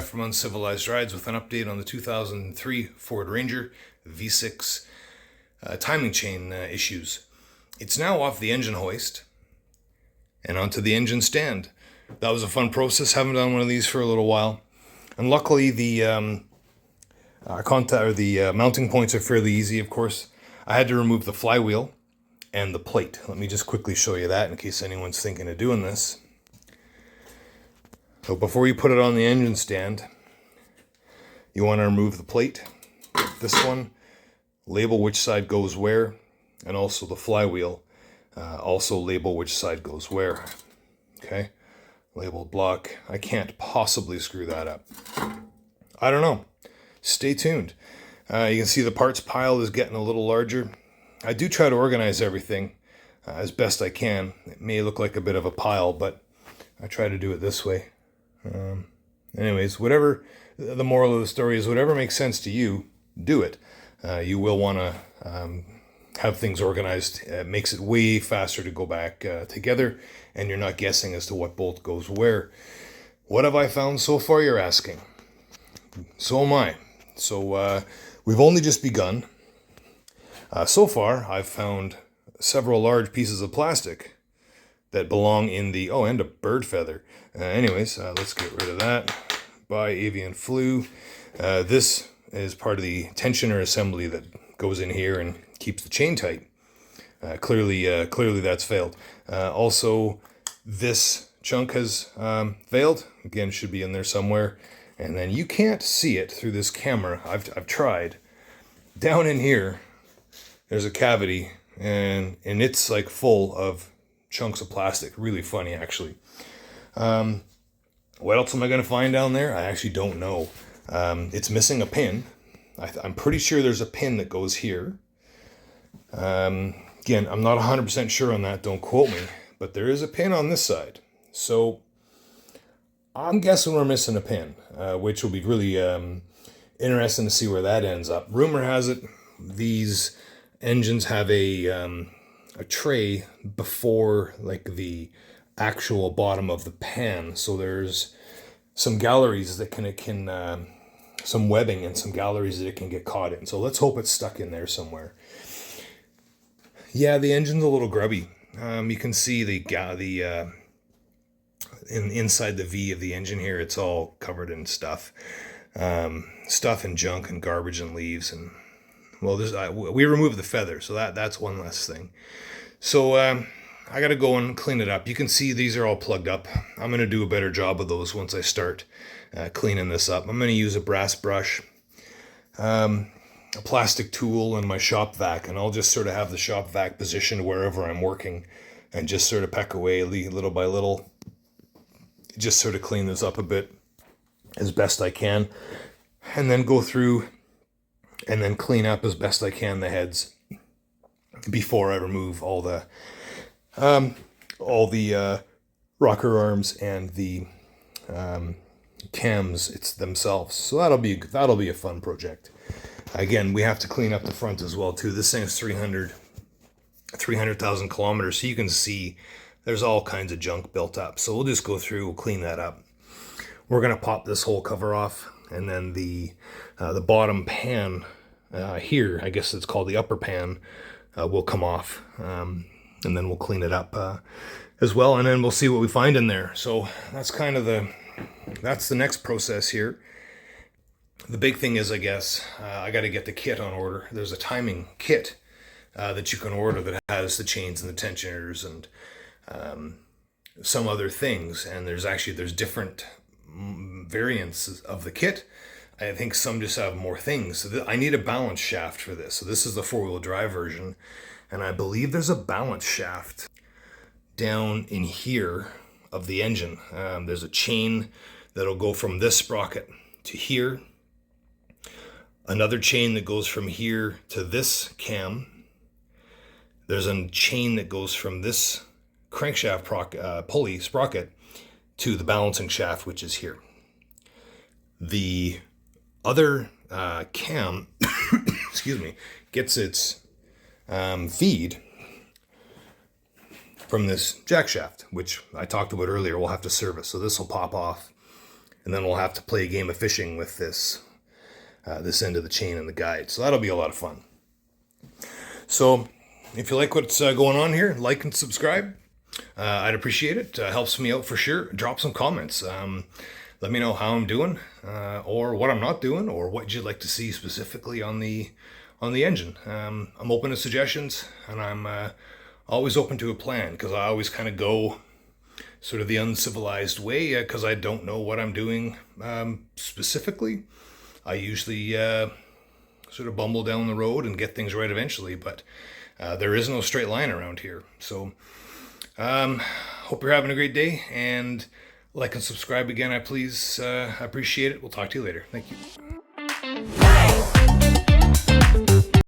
Jeff from Uncivilized Rides with an update on the 2003 Ford Ranger V6 timing chain issues. It's now off the engine hoist and onto the engine stand. That was a fun process. Haven't done one of these for a little while. And luckily the mounting points are fairly easy, of course. I had to remove the flywheel and the plate. Let me just quickly show you that in case anyone's thinking of doing this. So before you put it on the engine stand, you want to remove the plate, this one, label which side goes where, and also the flywheel, also label which side goes where. Okay, labeled block. I can't possibly screw that up. I don't know. Stay tuned. You can see the parts pile is getting a little larger. I do try to organize everything as best I can. It may look like a bit of a pile, but I try to do it this way. Anyways, whatever the moral of the story is, whatever makes sense to you, do it. You will want to have things organized. It makes it way faster to go back together, and you're not guessing as to what bolt goes where. What have I found so far, you're asking? So am I. So we've only just begun. So far, I've found several large pieces of plastic that belong in the, and a bird feather. Anyways, let's get rid of that. By avian flu. This is part of the tensioner assembly that goes in here and keeps the chain tight. Clearly that's failed. Also, this chunk has failed. Again, should be in there somewhere. And then you can't see it through this camera. I've tried. Down in here, there's a cavity, and it's like full of chunks of plastic. Really funny, actually. What else am I going to find down there? I actually don't know. It's missing a pin. I'm pretty sure there's a pin that goes here. Again, I'm not 100% sure on that. Don't quote me. But there is a pin on this side. So I'm guessing we're missing a pin, which will be really interesting to see where that ends up. Rumor has it these engines have a tray before like the actual bottom of the pan, so there's some galleries that can some webbing and some galleries that it can get caught in. So let's hope it's stuck in there somewhere. Yeah, the engine's a little grubby. You can see inside the V of the engine here, it's all covered in stuff and junk and garbage and leaves and. Well, we removed the feather, so that's one less thing. So I got to go and clean it up. You can see these are all plugged up. I'm going to do a better job of those once I start cleaning this up. I'm going to use a brass brush, a plastic tool, and my shop vac, and I'll just sort of have the shop vac positioned wherever I'm working and just sort of peck away little by little. Just sort of clean this up a bit as best I can, and then go through and then clean up as best I can the heads before I remove all the rocker arms and the cams themselves. So that'll be a fun project. Again, we have to clean up the front as well too. This thing is 300,000 kilometers, so you can see there's all kinds of junk built up. So we'll just go through, we'll clean that up. We're gonna pop this whole cover off, and then the bottom pan here, I guess it's called the upper pan, will come off, and then we'll clean it up as well, and then we'll see what we find in there. So that's kind of that's the next process here. The big thing is, I guess, I got to get the kit on order. There's a timing kit that you can order that has the chains and the tensioners and some other things, and there's different variants of the kit. I think some just have more things. So I need a balance shaft for this. So this is the four-wheel drive version, and I believe there's a balance shaft down in here of the engine. There's a chain that'll go from this sprocket to here, another chain that goes from here to this cam. There's a chain that goes from this crankshaft pulley sprocket to the balancing shaft, which is here. The other cam, excuse me, gets its feed from this jack shaft, which I talked about earlier. We'll have to service, so this will pop off and then we'll have to play a game of fishing with this this end of the chain and the guide. So that'll be a lot of fun. So if you like what's going on here, like and subscribe. I'd appreciate it. Helps me out for sure. Drop some comments. Let me know how I'm doing, or what I'm not doing, or what you'd like to see specifically on the engine. I'm open to suggestions, and I'm always open to a plan, because I always kind of go sort of the uncivilized way, because I don't know what I'm doing specifically. I usually sort of bumble down the road and get things right eventually, but there is no straight line around here. So hope you're having a great day, and like and subscribe again, I appreciate it. We'll talk to you later. Thank you.